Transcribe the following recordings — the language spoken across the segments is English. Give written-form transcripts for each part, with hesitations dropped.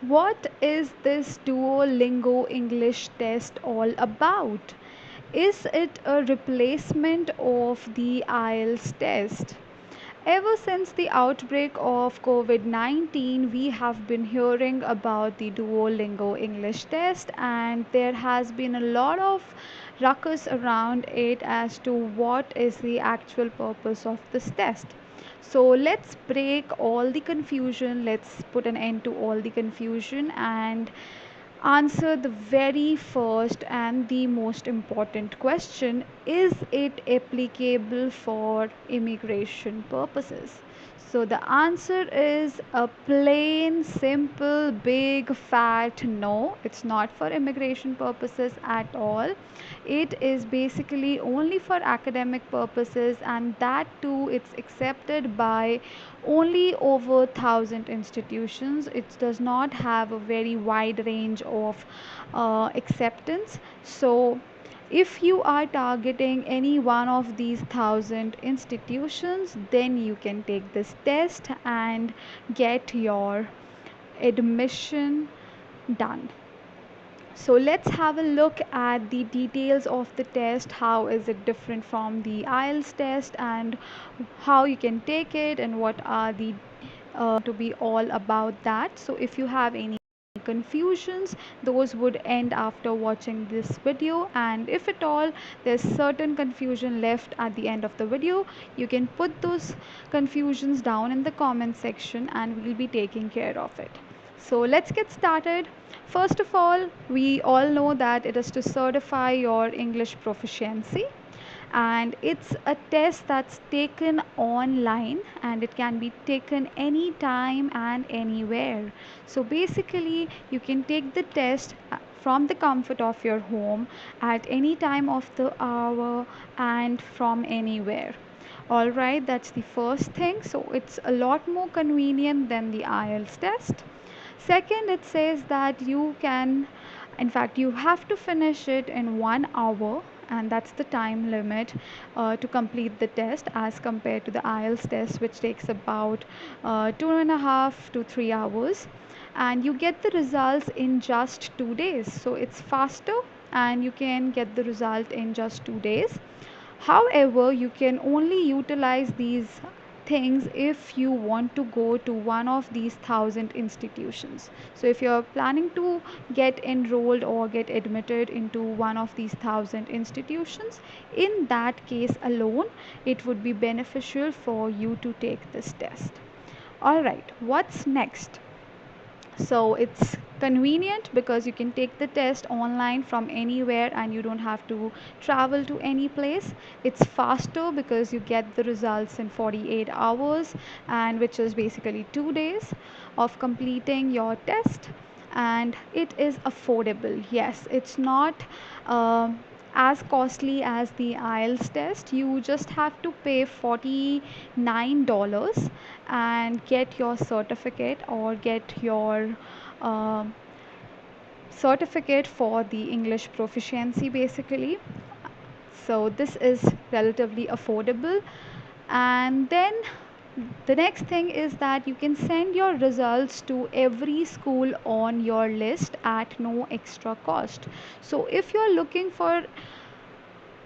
What is this Duolingo English test all about? Is it a replacement of the IELTS test? Ever since the outbreak of COVID 19, we have been hearing about the Duolingo English test, and there has been a lot of ruckus around it as to what is the actual purpose of this test. So let's break all the confusion, let's put an end to all the confusion and answer the very first and the most important question: is it applicable for immigration purposes? So the answer is a plain, simple, big, fat no. It's not for immigration purposes at all. It is basically only for academic purposes, and that too, it's accepted by only over 1,000 institutions. It does not have a very wide range of acceptance. So if you are targeting any one of these 1,000 institutions, then you can take this test and get your admission done. So let's have a look at the details of the test. How is it different from the IELTS test, and how you can take it, and what are the to be all about that. So if you have any confusions, those would end after watching this video, and if at all there's certain confusion left at the end of the video, you can put those confusions down in the comment section and we'll be taking care of it. So let's get started. First of all, we all know that it is to certify your English proficiency, and it's a test that's taken online and it can be taken anytime and anywhere. So basically you can take the test from the comfort of your home at any time of the hour and from anywhere. All right, that's the first thing. So it's a lot more convenient than the IELTS test. Second, it says that you can, in fact, you have to finish it in 1 hour, and that's the time limit to complete the test as compared to the IELTS test, which takes about 2.5 to 3 hours. And you get the results in just 2 days. So it's faster, and you can get the result in just 2 days. However, you can only utilize these things if you want to go to one of these 1,000 institutions. So if you're planning to get enrolled or get admitted into one of these 1,000 institutions, in that case alone, it would be beneficial for you to take this test. All right, what's next? So it's convenient because you can take the test online from anywhere and you don't have to travel to any place. It's faster because you get the results in 48 hours, and which is basically 2 days of completing your test. And it is affordable. Yes, it's not as costly as the IELTS test. You just have to pay $49 and get your certificate, or get your uh, certificate for the English proficiency basically. So this is relatively affordable. And then the next thing is that you can send your results to every school on your list at no extra cost. So if you're looking for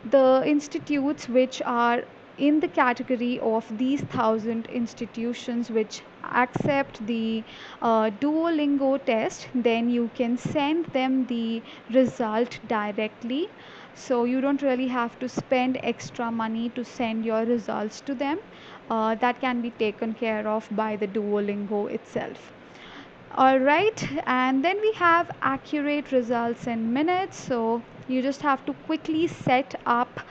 the institutes which are in the category of these 1,000 institutions which accept the Duolingo test, then you can send them the result directly. So you don't really have to spend extra money to send your results to them. That can be taken care of by the Duolingo itself. All right, and then we have accurate results in minutes. So you just have to quickly set up.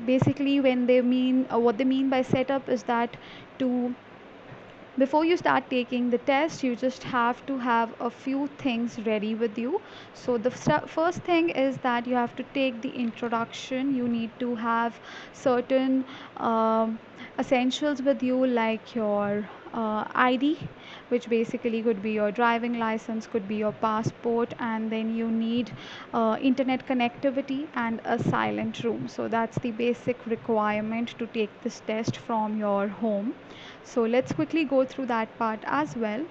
Basically, when they mean what they mean by setup is that to before you start taking the test, you just have to have a few things ready with you. So the first thing is that you have to take the introduction. You need to have certain essentials with you, like your ID, which basically could be your driving license, could be your passport, and then you need internet connectivity and a silent room. So that's the basic requirement to take this test from your home. So let's quickly go through that part as well.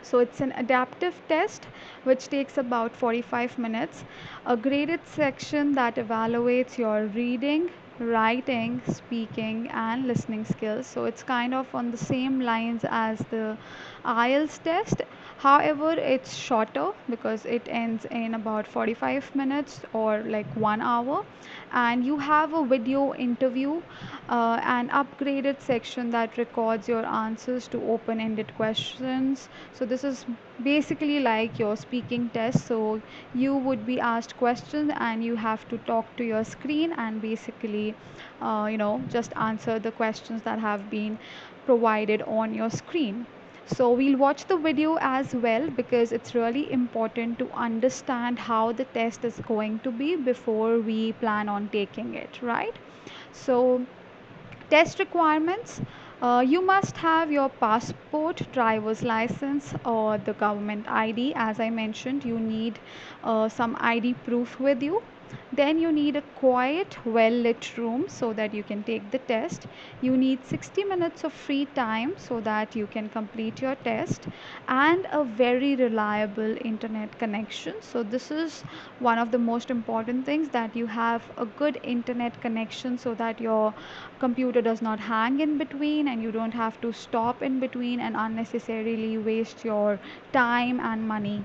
So it's an adaptive test which takes about 45 minutes, a graded section that evaluates your reading, writing, speaking, and listening skills. So it's kind of on the same lines as the IELTS test. However, it's shorter because it ends in about 45 minutes or like 1 hour, and you have a video interview, an upgraded section that records your answers to open ended questions. So, this is basically like your speaking test. So, you would be asked questions and you have to talk to your screen and basically, just answer the questions that have been provided on your screen. So we'll watch the video as well because it's really important to understand how the test is going to be before we plan on taking it, right? So test requirements, you must have your passport, driver's license, or the government ID. As I mentioned, you need some ID proof with you. Then you need a quiet, well lit room so that you can take the test. You need 60 minutes of free time so that you can complete your test, and a very reliable internet connection. So, this is one of the most important things, that you have a good internet connection so that your computer does not hang in between and you don't have to stop in between and unnecessarily waste your time and money.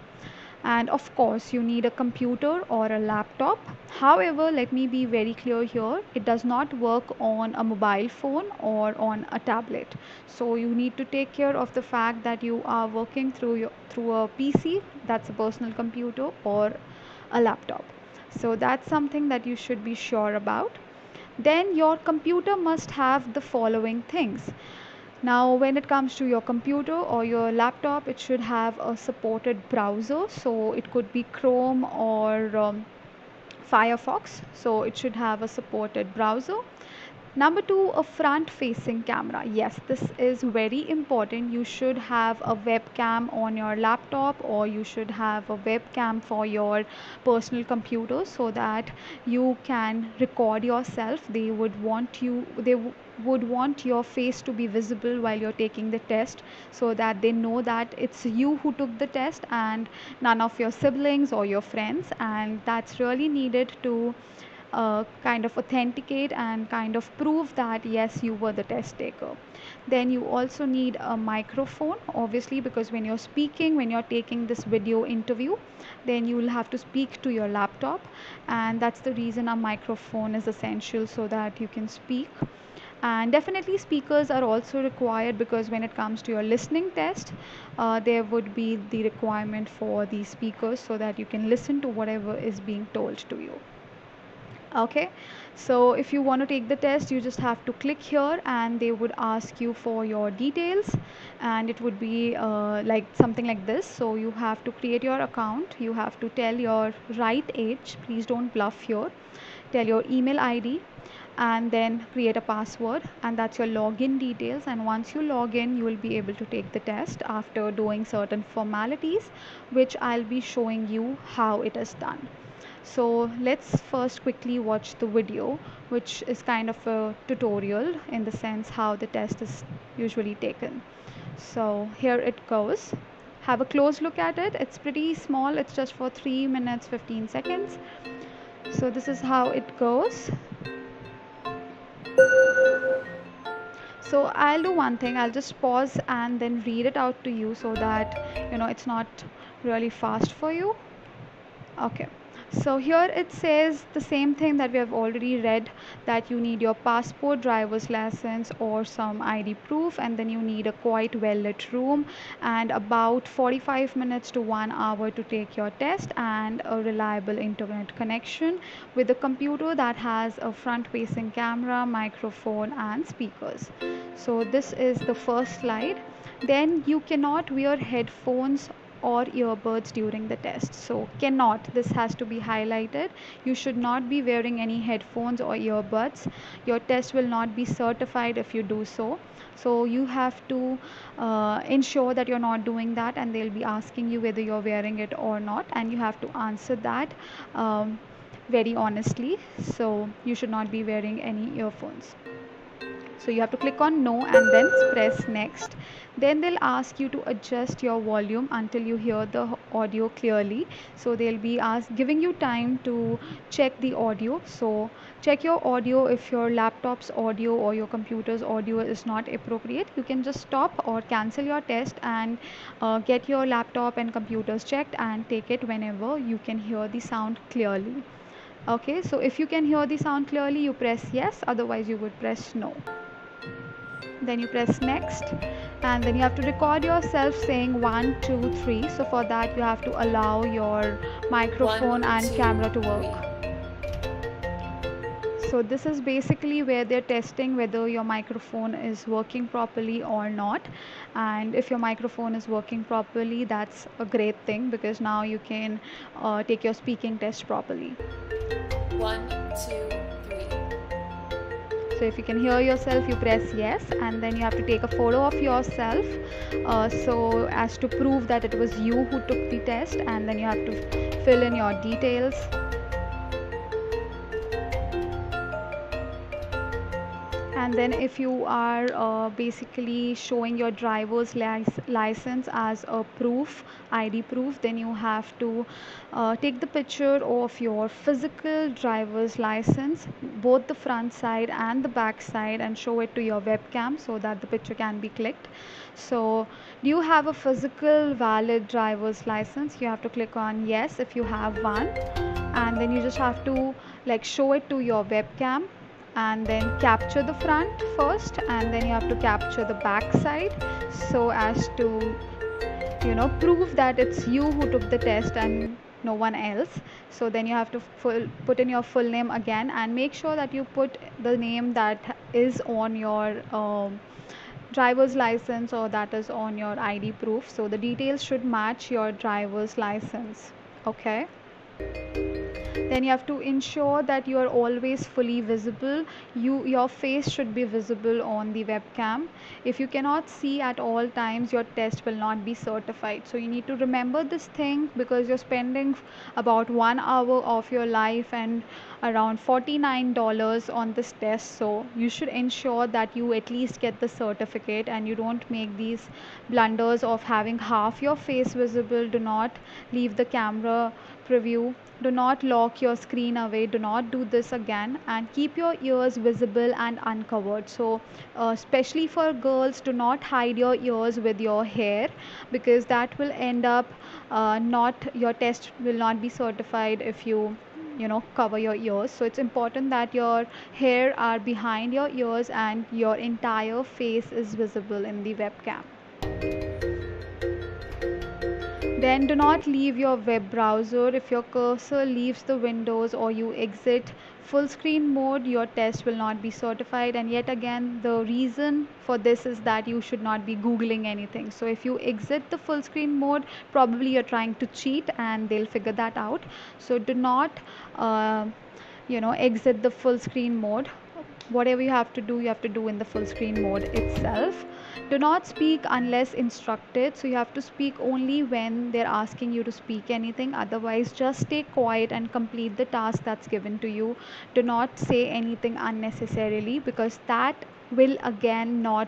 And of course, you need a computer or a laptop. However, let me be very clear here, it does not work on a mobile phone or on a tablet. So you need to take care of the fact that you are working through a PC, that's a personal computer, or a laptop. So that's something that you should be sure about. Then your computer must have the following things. Now, when it comes to your computer or your laptop, it should have a supported browser. So it could be Chrome or Firefox. So it should have a supported browser. Number two, a front facing camera. Yes, this is very important. You should have a webcam on your laptop, or you should have a webcam for your personal computer so that you can record yourself. They would want your face to be visible while you're taking the test so that they know that it's you who took the test and none of your siblings or your friends, and that's really needed to kind of authenticate and kind of prove that yes, you were the test taker. Then you also need a microphone, obviously, because when you're speaking, when you're taking this video interview, then you will have to speak to your laptop, and that's the reason a microphone is essential so that you can speak. And definitely speakers are also required because when it comes to your listening test, there would be the requirement for the speakers so that you can listen to whatever is being told to you. Okay, so if you want to take the test, you just have to click here and they would ask you for your details, and it would be like something like this. So you have to create your account, you have to tell your right age, please don't bluff here, tell your email ID, and then create a password, and that's your login details. And once you log in, you will be able to take the test after doing certain formalities, which I'll be showing you how it is done. So let's first quickly watch the video, which is kind of a tutorial in the sense how the test is usually taken. So here it goes. Have a close look at it. It's pretty small. It's just for 3 minutes 15 seconds. So this is how it goes. So I'll do one thing. I'll just pause and then read it out to you so that it's not really fast for you. Okay, so here it says the same thing that we have already read, that you need your passport, driver's license, or some ID proof, and then you need a quite well lit room and about 45 minutes to 1 hour to take your test, and a reliable internet connection with a computer that has a front facing camera, microphone, and speakers. So, this is the first slide. Then you cannot wear headphones or earbuds during the test. So cannot, this has to be highlighted. You should not be wearing any headphones or earbuds. Your test will not be certified if you do so. So you have to ensure that you're not doing that, and they'll be asking you whether you're wearing it or not, and you have to answer that very honestly. So you should not be wearing any earphones. So you have to click on no and then press next. Then they'll ask you to adjust your volume until you hear the audio clearly. So they'll be giving you time to check the audio. So check your audio. If your laptop's audio or your computer's audio is not appropriate, you can just stop or cancel your test and get your laptop and computers checked and take it whenever you can hear the sound clearly. Okay, so if you can hear the sound clearly, you press yes, otherwise you would press no. Then you press next, and then you have to record yourself saying 1 2 3. So for that you have to allow your microphone and camera to work. So this is basically where they're testing whether your microphone is working properly or not. And if your microphone is working properly, that's a great thing, because now you can take your speaking test properly. 1 2 3. So if you can hear yourself, you press yes, and then you have to take a photo of yourself, so as to prove that it was you who took the test, and then you have to fill in your details. And then if you are basically showing your driver's license as a proof, ID proof, then you have to take the picture of your physical driver's license, both the front side and the back side, and show it to your webcam so that the picture can be clicked. So do you have a physical valid driver's license? You have to click on yes if you have one, and then you just have to show it to your webcam, and then capture the front first, and then you have to capture the back side, so as to prove that it's you who took the test and no one else. So then you have to put in your full name again, and make sure that you put the name that is on your driver's license, or that is on your ID proof. So the details should match your driver's license. Okay, then you have to ensure that you are always fully visible. Your face should be visible on the webcam. If you cannot see at all times, your test will not be certified. So you need to remember this thing, because you're spending about 1 hour of your life and around $49 on this test. So you should ensure that you at least get the certificate, and you don't make these blunders of having half your face visible. Do not leave the camera preview. Do not lock your screen away. Do not do this again, and keep your ears visible and uncovered. So especially for girls, do not hide your ears with your hair, because that will end up not your test will not be certified if you cover your ears. So it's important that your hair are behind your ears and your entire face is visible in the webcam. Then do not leave your web browser. If your cursor leaves the windows or you exit full screen mode, your test will not be certified. And yet again, the reason for this is that you should not be googling anything. So if you exit the full screen mode, probably you're trying to cheat, and they'll figure that out. So do not exit the full screen mode. Whatever you have to do in the full screen mode itself. Do not speak unless instructed. So you have to speak only when they're asking you to speak anything. Otherwise, just stay quiet and complete the task that's given to you. Do not say anything unnecessarily, because that will again not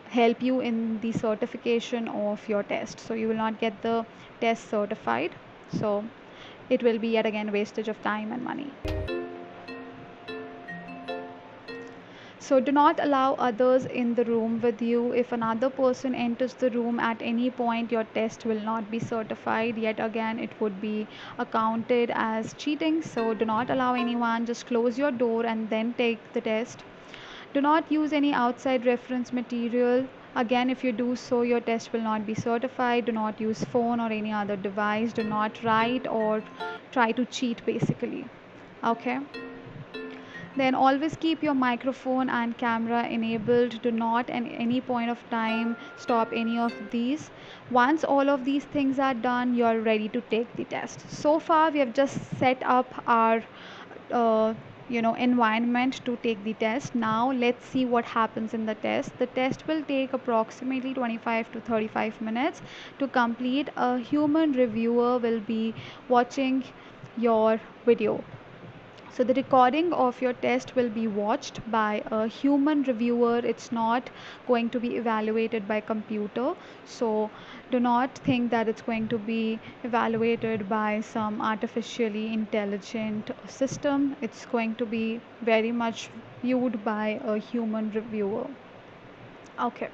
help you in the certification of your test. So you will not get the test certified. So it will be yet again wastage of time and money. So do not allow others in the room with you. If another person enters the room at any point, your test will not be certified. Yet again, it would be accounted as cheating. So do not allow anyone. Just close your door and then take the test. Do not use any outside reference material. Again, if you do so, your test will not be certified. Do not use phone or any other device. Do not write or try to cheat, basically. Okay. Then always keep your microphone and camera enabled. Do not at any point of time stop any of these. Once all of these things are done, you are ready to take the test. So far we have just set up our environment to take the test. Now let's see what happens in the test. The test will take approximately 25 to 35 minutes to complete. A human reviewer will be watching your video. So the recording of your test will be watched by a human reviewer. It's not going to be evaluated by computer. So do not think that it's going to be evaluated by some artificially intelligent system. It's going to be very much viewed by a human reviewer. Okay.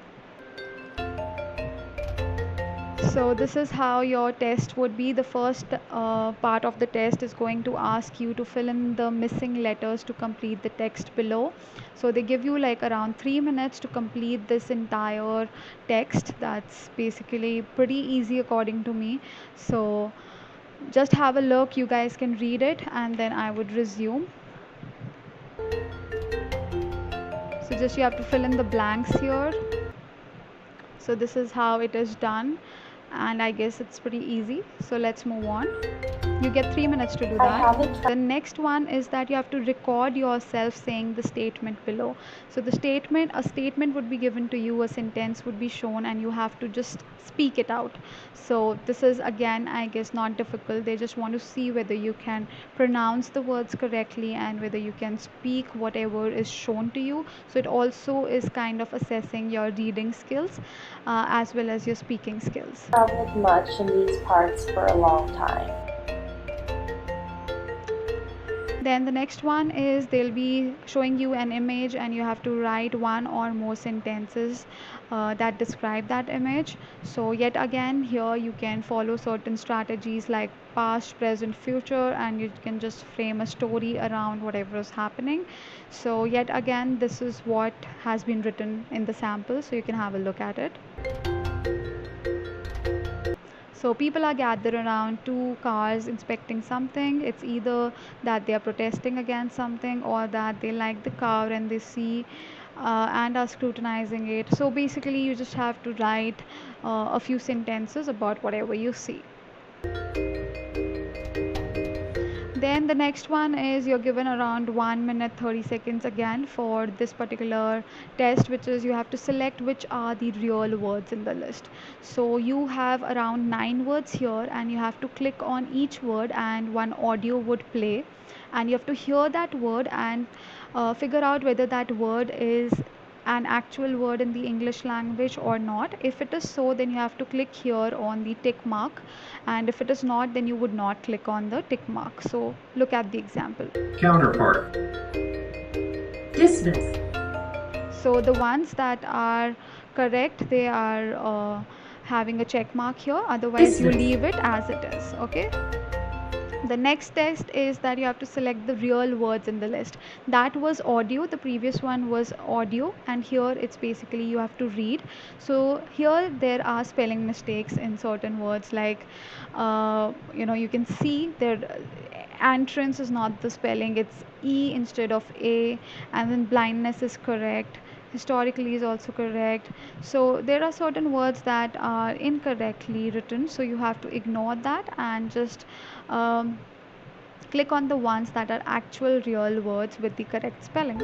So this is how your test would be. The first part of the test is going to ask you to fill in the missing letters to complete the text below. So they give you like around 3 minutes to complete this entire text. That's basically pretty easy according to me. So just have a look. You guys can read it and then I would resume. So just you have to fill in the blanks here. So this is how it is done, and I guess it's pretty easy. So let's move on. You get 3 minutes to do that. The next one is that you have to record yourself saying the statement below. So a statement would be given to you, a sentence would be shown, and you have to just speak it out. So this is again, I guess, not difficult. They just want to see whether you can pronounce the words correctly and whether you can speak whatever is shown to you. So it also is kind of assessing your reading skills as well as your speaking skills. Traveled much in these parts for a long time. Then the next one is they'll be showing you an image and you have to write one or more sentences that describe that image. So yet again here you can follow certain strategies like past, present, future, and you can just frame a story around whatever is happening. So yet again this is what has been written in the sample, so you can have a look at it. So people are gathered around two cars inspecting something. It's either that they are protesting against something or that they like the car and they see and are scrutinizing it. So basically you just have to write a few sentences about whatever you see. Then the next one is you're given around 1 minute 30 seconds again for this particular test, which is you have to select which are the real words in the list. So you have around 9 words here and you have to click on each word and one audio would play, and you have to hear that word and figure out whether that word is an actual word in the English language or not. If it is so, then you have to click here on the tick mark, and if it is not, then you would not click on the tick mark. So look at the example. Counterpart. Dismiss. So the ones that are correct, they are having a check mark here, otherwise you leave it as it is. Okay. The next test is that you have to select the real words in the list. That was audio, the previous one was audio, and here it's basically you have to read. So here there are spelling mistakes in certain words, like you can see there entrance is not the spelling, it's E instead of A, and then blindness is correct, historically is also correct. So there are certain words that are incorrectly written, so you have to ignore that and just click on the ones that are actual real words with the correct spelling.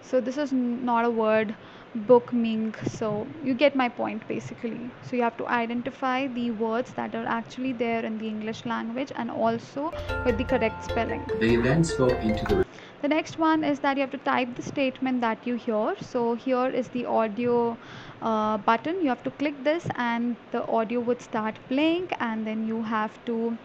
So this is not a word, book ming, so you get my point basically. So you have to identify the words that are actually there in the English language and also with the correct spelling. They then spoke into the next one is that you have to type the statement that you hear. So here is the audio button. You have to click this and the audio would start playing, and then you have to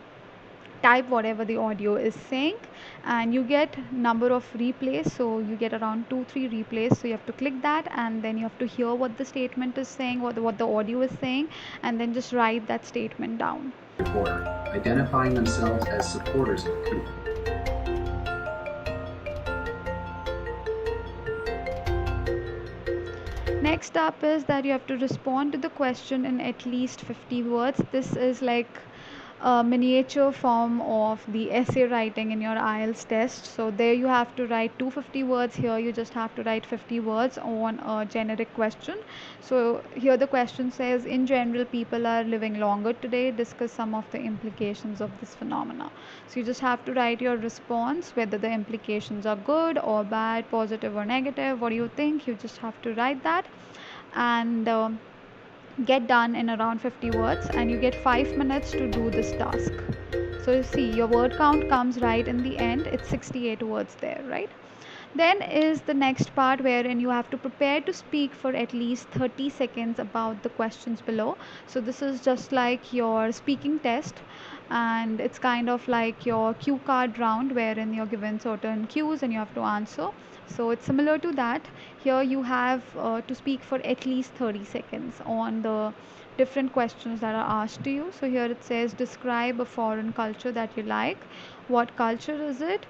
type whatever the audio is saying, and you get number of replays. So you get around 2-3 replays, so you have to click that and then you have to hear what the statement is saying, what the audio is saying, and then just write that statement down. reporter, identifying themselves as supporters of coup. Next up is that you have to respond to the question in at least 50 words. This is like a miniature form of the essay writing in your IELTS test. So there you have to write 250 words. Here you just have to write 50 words on a generic question. So here the question says, in general, people are living longer today. Discuss some of the implications of this phenomena. So you just have to write your response, whether the implications are good or bad, positive or negative. What do you think? You just have to write that and get done in around 50 words, and you get 5 minutes to do this task. So you see your word count comes right in the end, it's 68 words there, right? Then is the next part wherein you have to prepare to speak for at least 30 seconds about the questions below. So this is just like your speaking test, and it's kind of like your cue card round wherein you're given certain cues and you have to answer. So it's similar to that. Here you have to speak for at least 30 seconds on the different questions that are asked to you. So here it says describe a foreign culture that you like. What culture is it?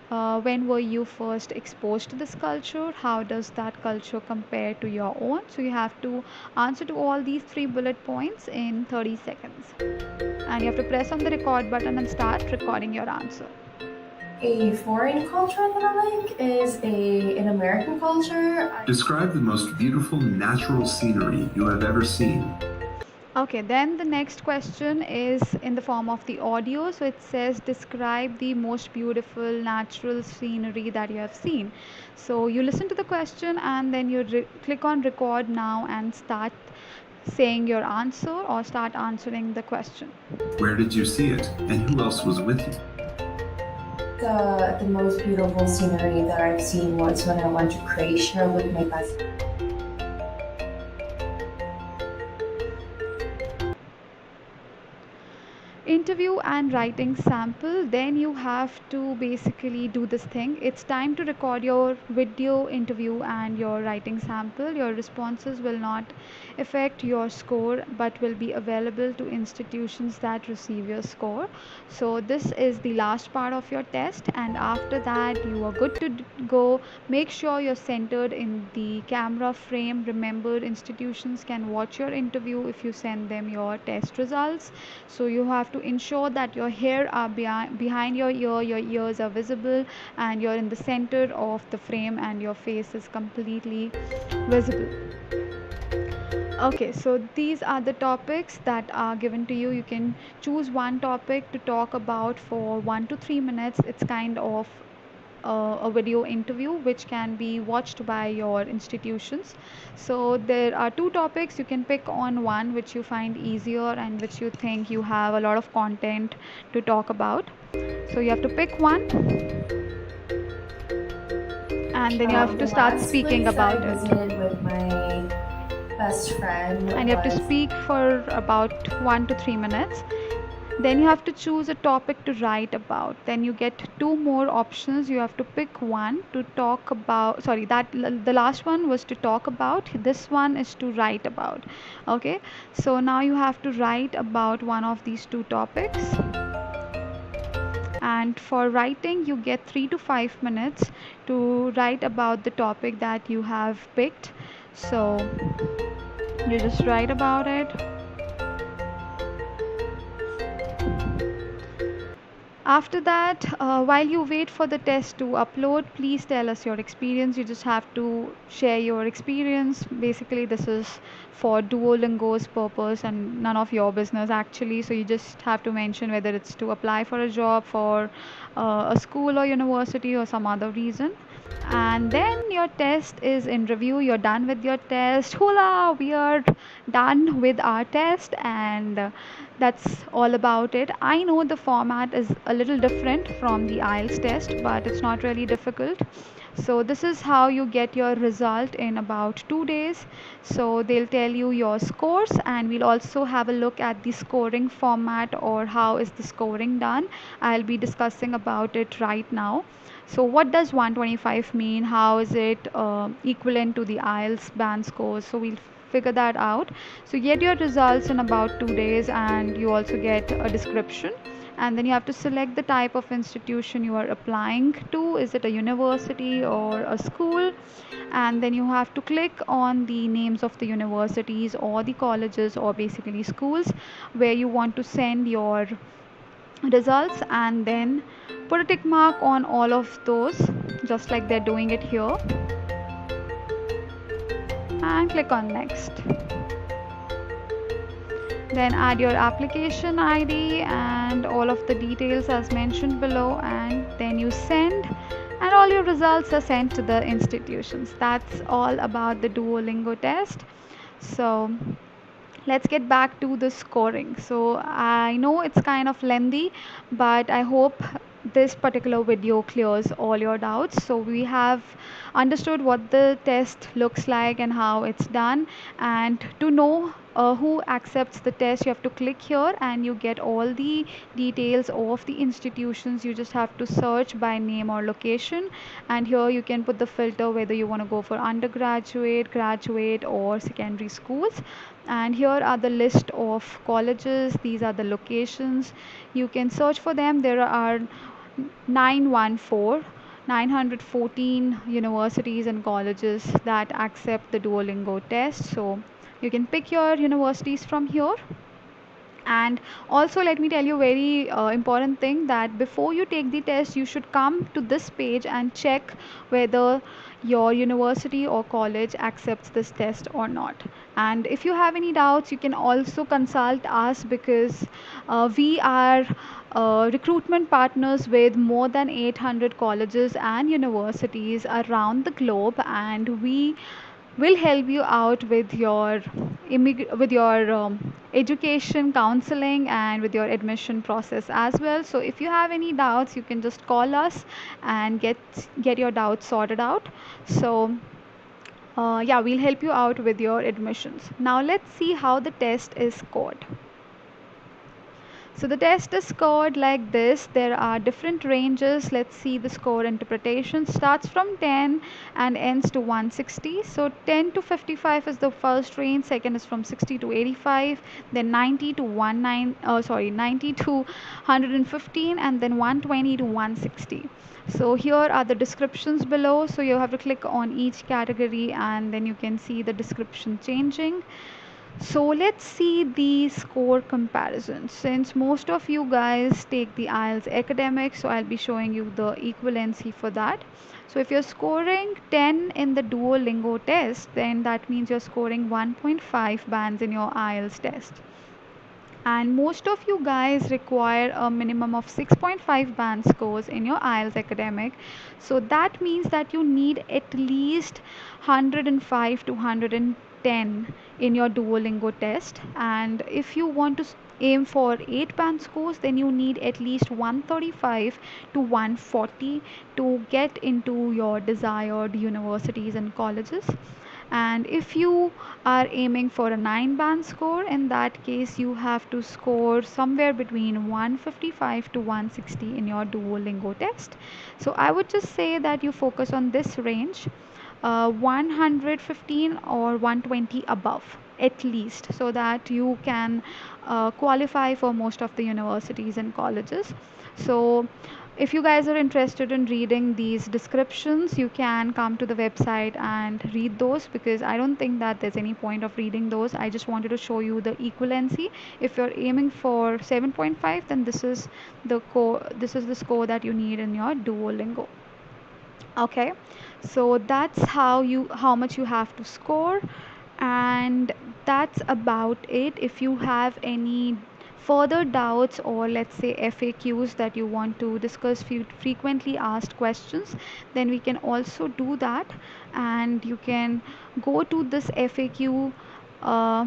When were you first exposed to this culture? How does that culture compare to your own? So you have to answer to all these three bullet points in 30 seconds. And you have to press on the record button and start recording your answer. A foreign culture that I like is an American culture. Describe the most beautiful natural scenery you have ever seen. Okay, then the next question is in the form of the audio. So it says describe the most beautiful natural scenery that you have seen. So you listen to the question and then you click on record now and start saying your answer or start answering the question. Where did you see it, and who else was with you? The most beautiful scenery that I've seen was when I went to Croatia with my cousin. Interview and writing sample. Then you have to basically do this thing. It's time to record your video interview and your writing sample. Your responses will not affect your score but will be available to institutions that receive your score. So this is the last part of your test, and after that you are good to go. Make sure you're centered in the camera frame. Remember, institutions can watch your interview if you send them your test results. So you have to ensure that your hair are behind your ears are visible, and you're in the center of the frame and your face is completely visible. Okay, so these are the topics that are given to you. You can choose one topic to talk about for 1 to 3 minutes. It's kind of a video interview which can be watched by your institutions. So there are two topics. You can pick on one which you find easier and which you think you have a lot of content to talk about. So you have to pick one and then you have to The start last speaking place about I it. visited with my best friend And you have to was speak for about 1 to 3 minutes. Then you have to choose a topic to write about. Then you get two more options. You have to pick one to talk about. Sorry, that the last one was to talk about. This one is to write about. Okay, so now you have to write about one of these two topics. And for writing, you get 3 to 5 minutes to write about the topic that you have picked. So you just write about it. After that, while you wait for the test to upload, please tell us your experience. You just have to share your experience. Basically, this is for Duolingo's purpose and none of your business actually. So you just have to mention whether it's to apply for a job, for a school or university, or some other reason. And then your test is in review. You're done with your test. Hula, we are done with our test, and that's all about it. I know the format is a little different from the IELTS test, but it's not really difficult. So this is how you get your result in about 2 days. So they'll tell you your scores, and we'll also have a look at the scoring format, or how is the scoring done. I'll be discussing about it right now. So what does 125 mean? How is it equivalent to the IELTS band scores? So we'll figure that out. So you get your results in about 2 days, and you also get a description. And then you have to select the type of institution you are applying to. Is it a university or a school? And then you have to click on the names of the universities or the colleges, or basically schools, where you want to send your results, and then put a tick mark on all of those, just like they're doing it here, and click on next. Then add your application ID and all of the details as mentioned below, and then you send, and all your results are sent to the institutions. That's all about the Duolingo test. So let's get back to the scoring. So I know it's kind of lengthy, but I hope this particular video clears all your doubts. So we have understood what the test looks like and how it's done. And to know who accepts the test, you have to click here and you get all the details of the institutions. You just have to search by name or location, and here you can put the filter whether you want to go for undergraduate, graduate, or secondary schools. And here are the list of colleges, these are the locations. You can search for them. There are 914 914 universities and colleges that accept the Duolingo test. So you can pick your universities from here. And also, let me tell you a very important thing, that before you take the test you should come to this page and check whether your university or college accepts this test or not. And if you have any doubts, you can also consult us, because we are recruitment partners with more than 800 colleges and universities around the globe, and we will help you out with your education counseling and with your admission process as well. So if you have any doubts, you can just call us and get your doubts sorted out. So yeah, we'll help you out with your admissions. Now let's see how the test is scored. So the test is scored like this. There are different ranges. Let's see the score interpretation. Starts from 10 and ends to 160. So 10 to 55 is the first range. Second is from 60 to 85. Then 90 to 90 to 115, and then 120 to 160. So here are the descriptions below. So you have to click on each category and then you can see the description changing. So let's see the score comparison. Since most of you guys take the IELTS academic, so I'll be showing you the equivalency for that. So if you're scoring 10 in the Duolingo test, then that means you're scoring 1.5 bands in your IELTS test. And most of you guys require a minimum of 6.5 band scores in your IELTS academic. So that means that you need at least 105 to 110 in your Duolingo test. And if you want to aim for 8 band scores, then you need at least 135 to 140 to get into your desired universities and colleges. And if you are aiming for a 9 band score, in that case you have to score somewhere between 155 to 160 in your Duolingo test. So I would just say that you focus on this range, 115 or 120 above at least, so that you can qualify for most of the universities and colleges. So if you guys are interested in reading these descriptions, you can come to the website and read those, because I don't think that there's any point of reading those. I just wanted to show you the equivalency. If you're aiming for 7.5, then this is the score that you need in your Duolingo. Okay, so that's how much you have to score, and that's about it. If you have any further doubts, or let's say FAQs that you want to discuss, frequently asked questions, then we can also do that. And you can go to this FAQ uh,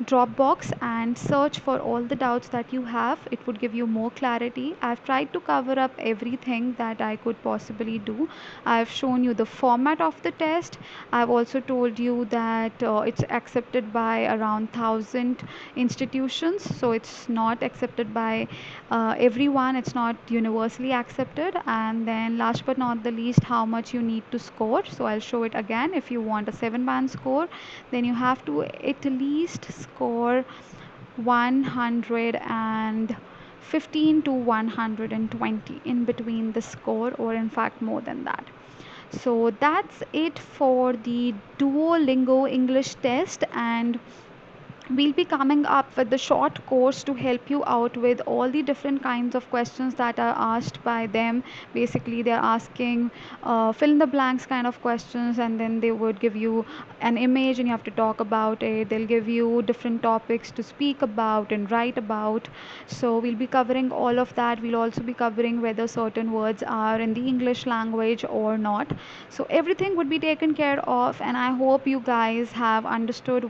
Dropbox and search for all the doubts that you have. It would give you more clarity. I've tried to cover up everything that I could possibly do. I've shown you the format of the test. I've also told you that it's accepted by around 1,000 institutions, so it's not accepted by everyone, it's not universally accepted. And then last but not the least, how much you need to score. So I'll show it again. If you want a 7 band score, then you have to at least score 115 to 120 in between the score, or in fact more than that. So that's it for the Duolingo English test, and we'll be coming up with the short course to help you out with all the different kinds of questions that are asked by them. Basically, they're asking fill in the blanks kind of questions, and then they would give you an image and you have to talk about it. They'll give you different topics to speak about and write about. So we'll be covering all of that. We'll also be covering whether certain words are in the English language or not. So everything would be taken care of, and I hope you guys have understood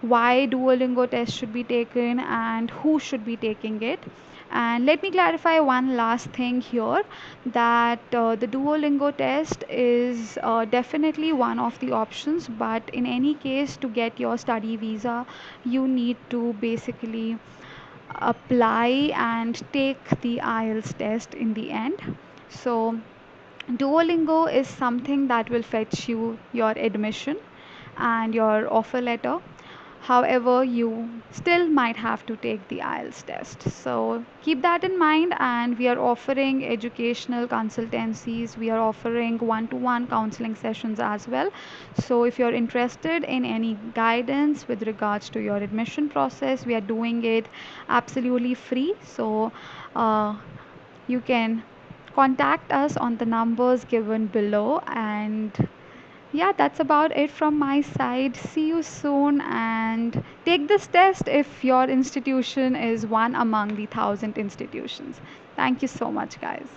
why Duolingo test should be taken and who should be taking it. And let me clarify one last thing here, that the Duolingo test is definitely one of the options, but in any case, to get your study visa, you need to basically apply and take the IELTS test in the end. So, Duolingo is something that will fetch you your admission and your offer letter. However, you still might have to take the IELTS test. So keep that in mind. And we are offering educational consultancies, we are offering one to one counseling sessions as well. So if you're interested in any guidance with regards to your admission process, we are doing it absolutely free. So uh, you can contact us on the numbers given below. And yeah, that's about it from my side. See you soon and take this test if your institution is one among the 1,000 institutions. Thank you so much, guys.